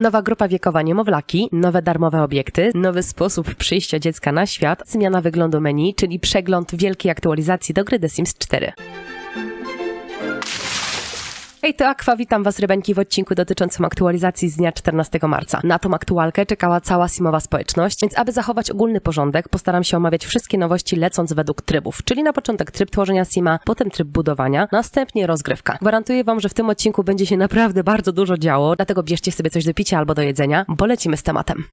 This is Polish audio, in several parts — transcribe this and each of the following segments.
Nowa grupa wiekowa niemowlaki, nowe darmowe obiekty, nowy sposób przyjścia dziecka na świat, zmiana wyglądu menu, czyli przegląd wielkiej aktualizacji do gry The Sims 4. Hej, to Aqua, witam Was rybeńki w odcinku dotyczącym aktualizacji z dnia 14 marca. Na tą aktualkę czekała cała simowa społeczność, więc aby zachować ogólny porządek, postaram się omawiać wszystkie nowości lecąc według trybów, czyli na początek tryb tworzenia sima, potem tryb budowania, następnie rozgrywka. Gwarantuję Wam, że w tym odcinku będzie się naprawdę bardzo dużo działo, dlatego bierzcie sobie coś do picia albo do jedzenia, bo lecimy z tematem.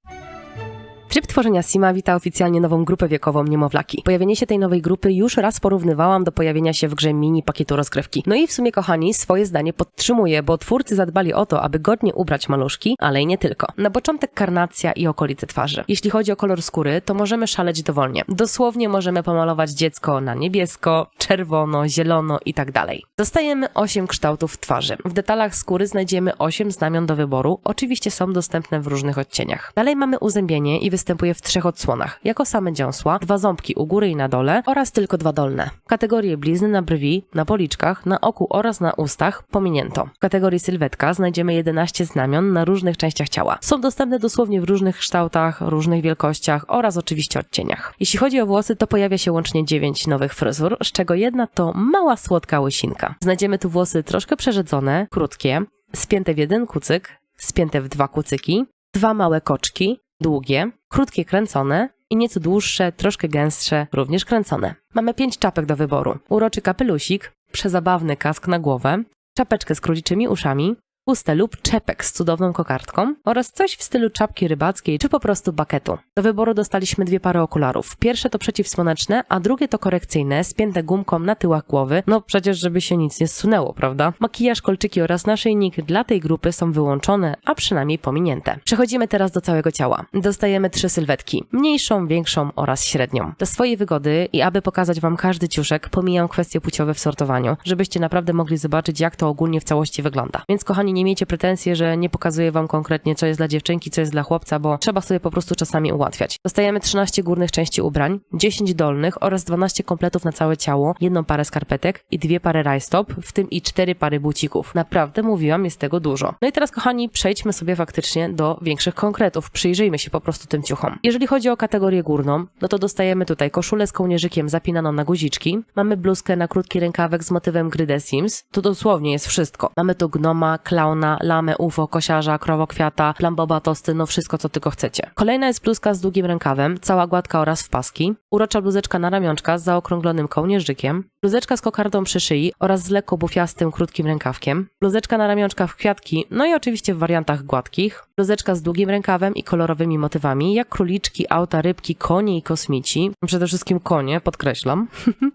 Tryb tworzenia sima wita oficjalnie nową grupę wiekową niemowlaki. Pojawienie się tej nowej grupy już raz porównywałam do pojawienia się w grze mini pakietu rozgrywki. No i w sumie, kochani, swoje zdanie podtrzymuję, bo twórcy zadbali o to, aby godnie ubrać maluszki, ale i nie tylko. Na początek karnacja i okolice twarzy. Jeśli chodzi o kolor skóry, to możemy szaleć dowolnie. Dosłownie możemy pomalować dziecko na niebiesko, czerwono, zielono i tak dalej. Dostajemy 8 kształtów twarzy. W detalach skóry znajdziemy 8 znamion do wyboru. Oczywiście są dostępne w różnych odcieniach. Dalej mamy uzębienie i występuje w 3 odsłonach. Jako same dziąsła, 2 ząbki u góry i na dole oraz tylko 2 dolne. Kategorie blizny na brwi, na policzkach, na oku oraz na ustach pominięto. W kategorii sylwetka znajdziemy 11 znamion na różnych częściach ciała. Są dostępne dosłownie w różnych kształtach, różnych wielkościach oraz oczywiście odcieniach. Jeśli chodzi o włosy, to pojawia się łącznie 9 nowych fryzur, z czego jedna to mała słodka łysinka. Znajdziemy tu włosy troszkę przerzedzone, krótkie, spięte w 1 kucyk, spięte w 2 kucyki, 2 małe koczki, długie, krótkie kręcone i nieco dłuższe, troszkę gęstsze, również kręcone. Mamy 5 czapek do wyboru. Uroczy kapelusik, przezabawny kask na głowę, czapeczkę z króliczymi uszami, chustę lub czepek z cudowną kokardką oraz coś w stylu czapki rybackiej czy po prostu baketu. Do wyboru dostaliśmy 2 pary okularów. Pierwsze to przeciwsłoneczne, a drugie to korekcyjne, spięte gumką na tyłach głowy. No przecież, żeby się nic nie zsunęło, prawda? Makijaż, kolczyki oraz naszyjnik dla tej grupy są wyłączone, a przynajmniej pominięte. Przechodzimy teraz do całego ciała. Dostajemy 3 sylwetki. Mniejszą, większą oraz średnią. Do swojej wygody i aby pokazać Wam każdy ciuszek, pomijam kwestie płciowe w sortowaniu, żebyście naprawdę mogli zobaczyć, jak to ogólnie w całości wygląda. Więc kochani, nie miejcie pretensji, że nie pokazuję Wam konkretnie, co jest dla dziewczynki, co jest dla chłopca, bo trzeba sobie po prostu czasami ułatwiać. Dostajemy 13 górnych części ubrań, 10 dolnych oraz 12 kompletów na całe ciało, 1 parę skarpetek i 2 pary rajstop, w tym i 4 pary bucików. Naprawdę mówiłam, jest tego dużo. No i teraz, kochani, przejdźmy sobie faktycznie do większych konkretów. Przyjrzyjmy się po prostu tym ciuchom. Jeżeli chodzi o kategorię górną, no to dostajemy tutaj koszulę z kołnierzykiem zapinaną na guziczki, mamy bluzkę na krótki rękawek z motywem gry The Sims. Tu dosłownie jest wszystko. Mamy tu gnoma, klauna, lamę, UFO, kosiarza, krowokwiata, plamboba, tosty, no wszystko, co tylko chcecie. Kolejna jest bluzka z długim rękawem, cała gładka oraz w paski, urocza bluzeczka na ramionczka z zaokrąglonym kołnierzykiem, bluzeczka z kokardą przy szyi oraz z lekko bufiastym krótkim rękawkiem, bluzeczka na ramionczkach w kwiatki, no i oczywiście w wariantach gładkich, bluzeczka z długim rękawem i kolorowymi motywami, jak króliczki, auta, rybki, konie i kosmici, przede wszystkim konie, podkreślam,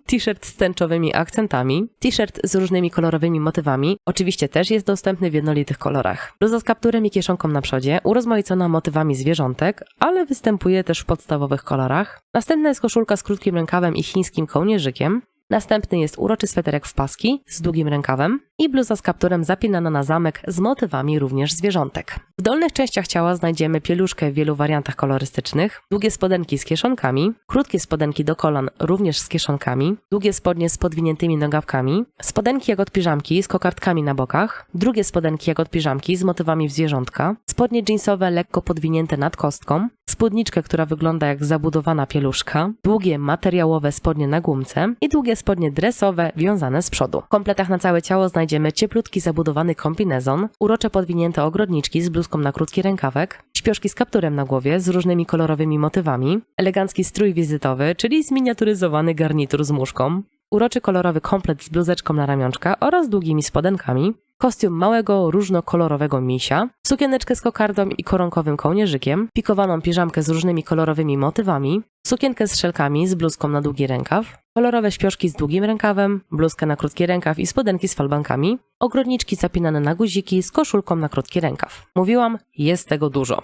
t-shirt z tęczowymi akcentami, t-shirt z różnymi kolorowymi motywami, oczywiście też jest dostępny w jednolitych kolorach. Bluza z kapturem i kieszonką na przodzie, urozmaicona motywami zwierzątek, ale występuje też w podstawowych kolorach. Następna jest koszulka z krótkim rękawem i chińskim kołnierzykiem. Następny jest uroczy sweterek w paski z długim rękawem i bluza z kapturem zapinana na zamek z motywami również zwierzątek. W dolnych częściach ciała znajdziemy pieluszkę w wielu wariantach kolorystycznych, długie spodenki z kieszonkami, krótkie spodenki do kolan również z kieszonkami, długie spodnie z podwiniętymi nogawkami, spodenki jak od piżamki z kokardkami na bokach, drugie spodenki jak od piżamki z motywami w zwierzątka, spodnie jeansowe lekko podwinięte nad kostką, spódniczkę, która wygląda jak zabudowana pieluszka, długie materiałowe spodnie na gumce i długie spodnie dresowe wiązane z przodu. W kompletach na całe ciało znajdziemy cieplutki zabudowany kombinezon, urocze podwinięte ogrodniczki z bluzką na krótki rękawek, śpioszki z kapturem na głowie z różnymi kolorowymi motywami, elegancki strój wizytowy, czyli zminiaturyzowany garnitur z muszką, uroczy kolorowy komplet z bluzeczką na ramionczka oraz długimi spodenkami, kostium małego, różnokolorowego misia, sukieneczkę z kokardą i koronkowym kołnierzykiem, pikowaną piżamkę z różnymi kolorowymi motywami, sukienkę z szelkami z bluzką na długi rękaw, kolorowe śpioszki z długim rękawem, bluzkę na krótki rękaw i spodenki z falbankami, ogrodniczki zapinane na guziki z koszulką na krótki rękaw. Mówiłam, jest tego dużo.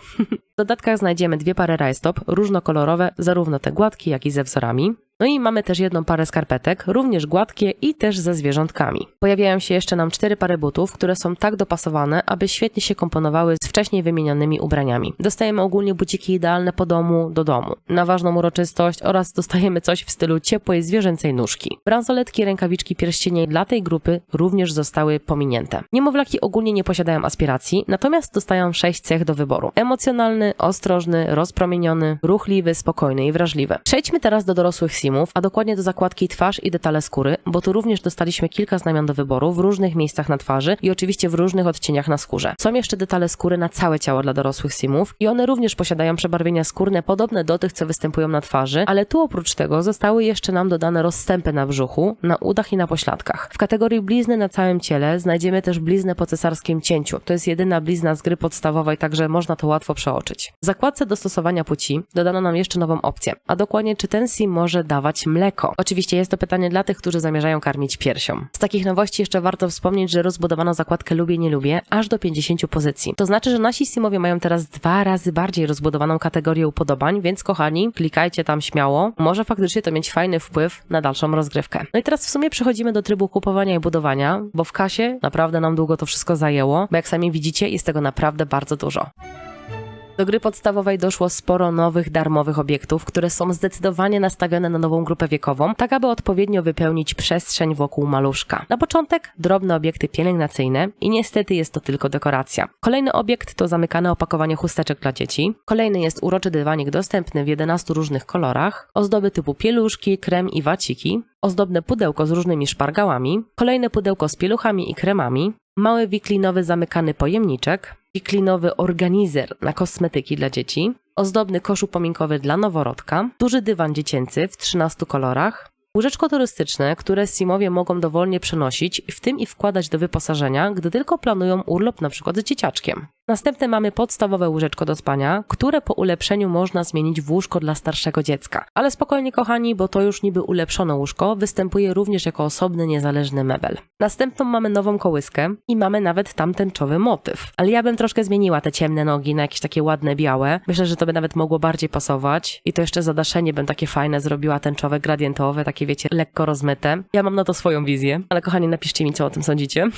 W dodatkach znajdziemy 2 pary rajstop, różnokolorowe, zarówno te gładkie, jak i ze wzorami, No i mamy też jedną parę skarpetek, również gładkie i też ze zwierzątkami. Pojawiają się jeszcze nam 4 pary butów, które są tak dopasowane, aby świetnie się komponowały z wcześniej wymienionymi ubraniami. Dostajemy ogólnie buciki idealne po domu, do domu, na ważną uroczystość oraz dostajemy coś w stylu ciepłej zwierzęcej nóżki. Bransoletki, rękawiczki, pierścienie dla tej grupy również zostały pominięte. Niemowlaki ogólnie nie posiadają aspiracji, natomiast dostają 6 cech do wyboru. Emocjonalny, ostrożny, rozpromieniony, ruchliwy, spokojny i wrażliwy. Przejdźmy teraz do dorosłych simów, a dokładnie do zakładki twarz i detale skóry, bo tu również dostaliśmy kilka znamion do wyboru w różnych miejscach na twarzy i oczywiście w różnych odcieniach na skórze. Są jeszcze detale skóry na całe ciało dla dorosłych simów i one również posiadają przebarwienia skórne podobne do tych, co występują na twarzy, ale tu oprócz tego zostały jeszcze nam dodane rozstępy na brzuchu, na udach i na pośladkach. W kategorii blizny na całym ciele znajdziemy też bliznę po cesarskim cięciu. To jest jedyna blizna z gry podstawowej, także można to łatwo przeoczyć. W zakładce dostosowania płci dodano nam jeszcze nową opcję, a dokładnie czy ten sim może dawać mleko. Oczywiście jest to pytanie dla tych, którzy zamierzają karmić piersią. Z takich nowości jeszcze warto wspomnieć, że rozbudowano zakładkę lubię, nie lubię aż do 50 pozycji. To znaczy, że nasi simowie mają teraz 2 razy bardziej rozbudowaną kategorię upodobań, więc kochani, klikajcie tam śmiało. Może faktycznie to mieć fajny wpływ na dalszą rozgrywkę. No i teraz w sumie przechodzimy do trybu kupowania i budowania, bo w kasie naprawdę nam długo to wszystko zajęło, bo jak sami widzicie, jest tego naprawdę bardzo dużo. Do gry podstawowej doszło sporo nowych, darmowych obiektów, które są zdecydowanie nastawione na nową grupę wiekową, tak aby odpowiednio wypełnić przestrzeń wokół maluszka. Na początek drobne obiekty pielęgnacyjne i niestety jest to tylko dekoracja. Kolejny obiekt to zamykane opakowanie chusteczek dla dzieci. Kolejny jest uroczy dywanik dostępny w 11 różnych kolorach. Ozdoby typu pieluszki, krem i waciki. Ozdobne pudełko z różnymi szpargałami. Kolejne pudełko z pieluchami i kremami. Mały wiklinowy zamykany pojemniczek. Wiklinowy organizer na kosmetyki dla dzieci, ozdobny kosz upominkowy dla noworodka, duży dywan dziecięcy w 13 kolorach, łóżeczko turystyczne, które simowie mogą dowolnie przenosić, w tym i wkładać do wyposażenia, gdy tylko planują urlop np. z dzieciaczkiem. Następnie mamy podstawowe łóżeczko do spania, które po ulepszeniu można zmienić w łóżko dla starszego dziecka. Ale spokojnie kochani, bo to już niby ulepszone łóżko występuje również jako osobny, niezależny mebel. Następną mamy nową kołyskę i mamy nawet tam tęczowy motyw. Ale ja bym troszkę zmieniła te ciemne nogi na jakieś takie ładne, białe. Myślę, że to by nawet mogło bardziej pasować. I to jeszcze zadaszenie bym takie fajne zrobiła, tęczowe, gradientowe, takie wiecie, lekko rozmyte. Ja mam na to swoją wizję. Ale kochani, napiszcie mi, co o tym sądzicie.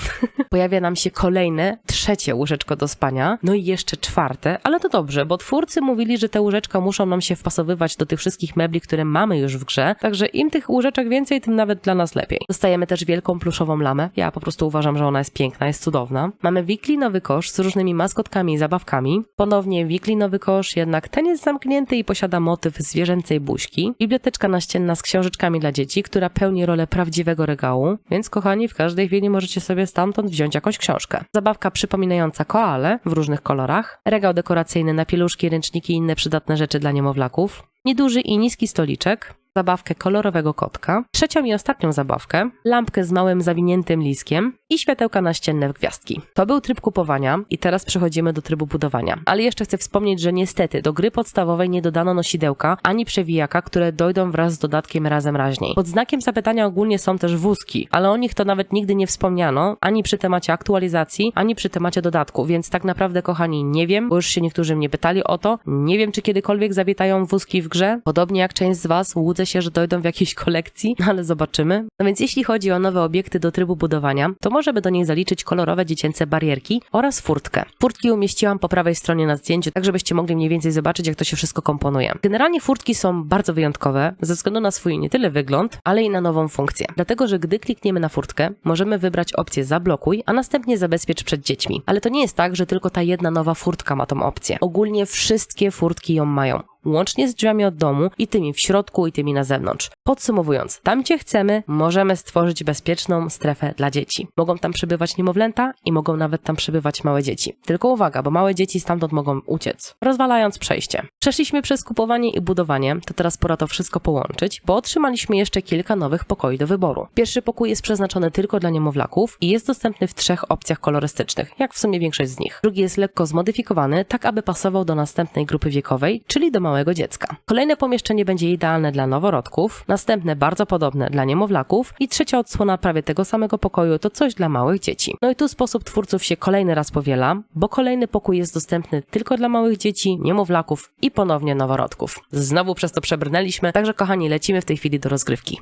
Pojawia nam się kolejne, 3. łóżeczko do spania. No i jeszcze 4, ale to dobrze, bo twórcy mówili, że te łóżeczka muszą nam się wpasowywać do tych wszystkich mebli, które mamy już w grze, także im tych łóżeczek więcej, tym nawet dla nas lepiej. Dostajemy też wielką pluszową lamę, ja po prostu uważam, że ona jest piękna, jest cudowna. Mamy wiklinowy kosz z różnymi maskotkami i zabawkami, ponownie wiklinowy kosz, jednak ten jest zamknięty i posiada motyw zwierzęcej buźki. Biblioteczka naścienna z książeczkami dla dzieci, która pełni rolę prawdziwego regału, więc kochani, w każdej chwili możecie sobie stamtąd wziąć jakąś książkę. Zabawka przypominająca koalę w różnych kolorach, regał dekoracyjny na pieluszki, ręczniki i inne przydatne rzeczy dla niemowlaków, nieduży i niski stoliczek, zabawkę kolorowego kotka, 3. i ostatnią zabawkę, lampkę z małym zawiniętym liskiem i światełka naścienne w gwiazdki. To był tryb kupowania i teraz przechodzimy do trybu budowania. Ale jeszcze chcę wspomnieć, że niestety do gry podstawowej nie dodano nosidełka ani przewijaka, które dojdą wraz z dodatkiem razem raźniej. Pod znakiem zapytania ogólnie są też wózki, ale o nich to nawet nigdy nie wspomniano, ani przy temacie aktualizacji, ani przy temacie dodatku, więc tak naprawdę kochani nie wiem, bo już się niektórzy mnie pytali o to, nie wiem czy kiedykolwiek zawietają wózki w grze, podobnie jak część z was łudzę się, że dojdą w jakiejś kolekcji, ale zobaczymy. No więc jeśli chodzi o nowe obiekty do trybu budowania, to możemy do niej zaliczyć kolorowe dziecięce barierki oraz furtkę. Furtki umieściłam po prawej stronie na zdjęciu, tak żebyście mogli mniej więcej zobaczyć, jak to się wszystko komponuje. Generalnie furtki są bardzo wyjątkowe, ze względu na swój nie tyle wygląd, ale i na nową funkcję. Dlatego, że gdy klikniemy na furtkę, możemy wybrać opcję zablokuj, a następnie zabezpiecz przed dziećmi. Ale to nie jest tak, że tylko ta jedna nowa furtka ma tą opcję. Ogólnie wszystkie furtki ją mają. Łącznie z drzwiami od domu i tymi w środku i tymi na zewnątrz. Podsumowując, tam gdzie chcemy, możemy stworzyć bezpieczną strefę dla dzieci. Mogą tam przebywać niemowlęta i mogą nawet tam przebywać małe dzieci. Tylko uwaga, bo małe dzieci stamtąd mogą uciec, rozwalając przejście. Przeszliśmy przez kupowanie i budowanie, to teraz pora to wszystko połączyć, bo otrzymaliśmy jeszcze kilka nowych pokoi do wyboru. Pierwszy pokój jest przeznaczony tylko dla niemowlaków i jest dostępny w 3 opcjach kolorystycznych, jak w sumie większość z nich. Drugi jest lekko zmodyfikowany, tak aby pasował do następnej grupy wiekowej, czyli do małego małego dziecka. Kolejne pomieszczenie będzie idealne dla noworodków, następne bardzo podobne dla niemowlaków i trzecia odsłona prawie tego samego pokoju to coś dla małych dzieci. No i tu sposób twórców się kolejny raz powiela, bo kolejny pokój jest dostępny tylko dla małych dzieci, niemowlaków i ponownie noworodków. Znowu przez to przebrnęliśmy, także kochani, lecimy w tej chwili do rozgrywki.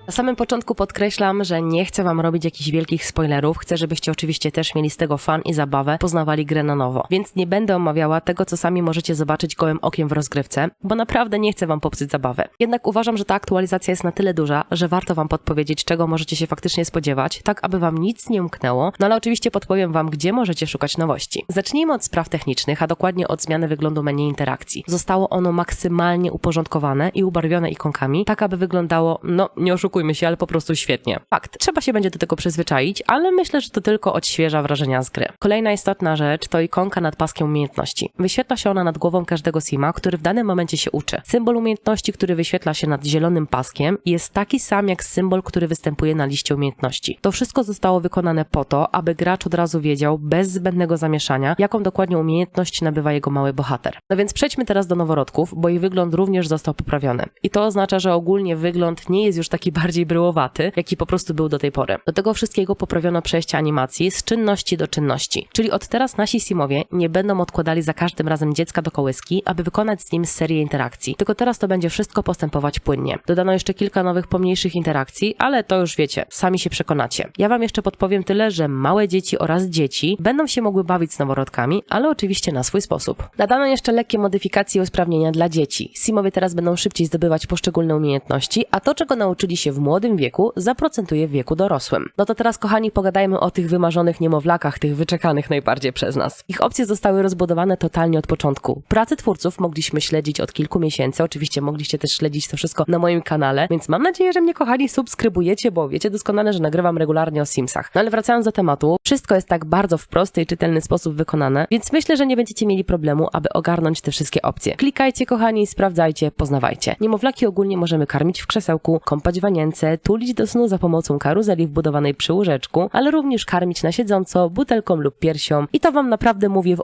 Na samym początku podkreślam, że nie chcę wam robić jakichś wielkich spoilerów, chcę, żebyście oczywiście też mieli z tego fan i zabawę, poznawali grę na nowo. Więc nie będę omawiała tego, co sami możecie zobaczyć gołym okiem w rozgrywce, bo naprawdę nie chcę wam popsuć zabawę. Jednak uważam, że ta aktualizacja jest na tyle duża, że warto wam podpowiedzieć, czego możecie się faktycznie spodziewać, tak aby wam nic nie umknęło, no ale oczywiście podpowiem wam, gdzie możecie szukać nowości. Zacznijmy od spraw technicznych, a dokładnie od zmiany wyglądu menu interakcji. Zostało ono maksymalnie uporządkowane i ubarwione ikonkami, tak aby wyglądało, no nie oszukujmy się, ale po prostu świetnie. Fakt, trzeba się będzie do tego przyzwyczaić, ale myślę, że to tylko odświeża wrażenia z gry. Kolejna istotna rzecz to ikonka nad paskiem umiejętności. Wyświetla się ona nad głową każdego sima, który w danym momencie się uczy. Symbol umiejętności, który wyświetla się nad zielonym paskiem, jest taki sam jak symbol, który występuje na liście umiejętności. To wszystko zostało wykonane po to, aby gracz od razu wiedział, bez zbędnego zamieszania, jaką dokładnie umiejętność nabywa jego mały bohater. No więc przejdźmy teraz do noworodków, bo ich wygląd również został poprawiony. I to oznacza, że ogólnie wygląd nie jest już taki bardziej bryłowaty, jaki po prostu był do tej pory. Do tego wszystkiego poprawiono przejście animacji z czynności do czynności. Czyli od teraz nasi simowie nie będą odkładali za każdym razem dziecka do kołyski, aby wykonać z nim serię interakcji. Tylko teraz to będzie wszystko postępować płynnie. Dodano jeszcze kilka nowych, pomniejszych interakcji, ale to już wiecie, sami się przekonacie. Ja wam jeszcze podpowiem tyle, że małe dzieci oraz dzieci będą się mogły bawić z noworodkami, ale oczywiście na swój sposób. Dodano jeszcze lekkie modyfikacje i usprawnienia dla dzieci. Simowie teraz będą szybciej zdobywać poszczególne umiejętności, a to, czego nauczyli się w młodym wieku, zaprocentuje w wieku dorosłym. No to teraz, kochani, pogadajmy o tych wymarzonych niemowlakach, tych wyczekanych najbardziej przez nas. Ich opcje zostały rozbudowane totalnie od początku. Pracy twórców mogliśmy śledzić od kilku miesięcy, oczywiście mogliście też śledzić to wszystko na moim kanale, więc mam nadzieję, że mnie, kochani, subskrybujecie, bo wiecie doskonale, że nagrywam regularnie o Simsach. No ale wracając do tematu, wszystko jest tak bardzo w prosty i czytelny sposób wykonane, więc myślę, że nie będziecie mieli problemu, aby ogarnąć te wszystkie opcje. Klikajcie, kochani, sprawdzajcie, poznawajcie. Niemowlaki ogólnie możemy karmić w krzesełku, kąpać w wanience, tulić do snu za pomocą karuzeli wbudowanej przy łóżeczku, ale również karmić na siedząco, butelką lub piersią i to wam naprawdę mówię w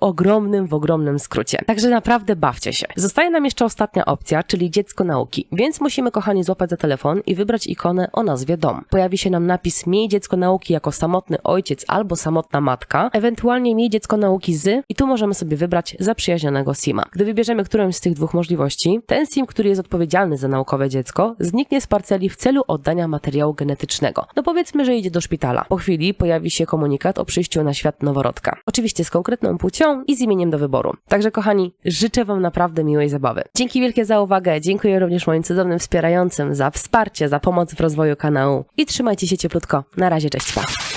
ogromnym skrócie. Także naprawdę bawcie się. Zostaje nam jeszcze ostatnia opcja, czyli dziecko nauki, więc musimy, kochani, złapać za telefon i wybrać ikonę o nazwie dom. Pojawi się nam napis miej dziecko nauki jako samotny ojciec albo samotna matka, ewentualnie miej dziecko nauki z i tu możemy sobie wybrać zaprzyjaźnionego sima. Gdy wybierzemy którąś z tych dwóch możliwości, ten sim, który jest odpowiedzialny za naukowe dziecko, zniknie z parceli w celu oddania materiału genetycznego. No powiedzmy, że idzie do szpitala. Po chwili pojawi się komunikat o przyjściu na świat noworodka. Oczywiście z konkretną płcią i z imieniem do wyboru. Także, kochani, życzę wam naprawdę miłej zabawy. Dzięki wielkie za uwagę, dziękuję również moim cudownym wspierającym za wsparcie, za pomoc w rozwoju kanału i trzymajcie się cieplutko. Na razie, cześć, pa!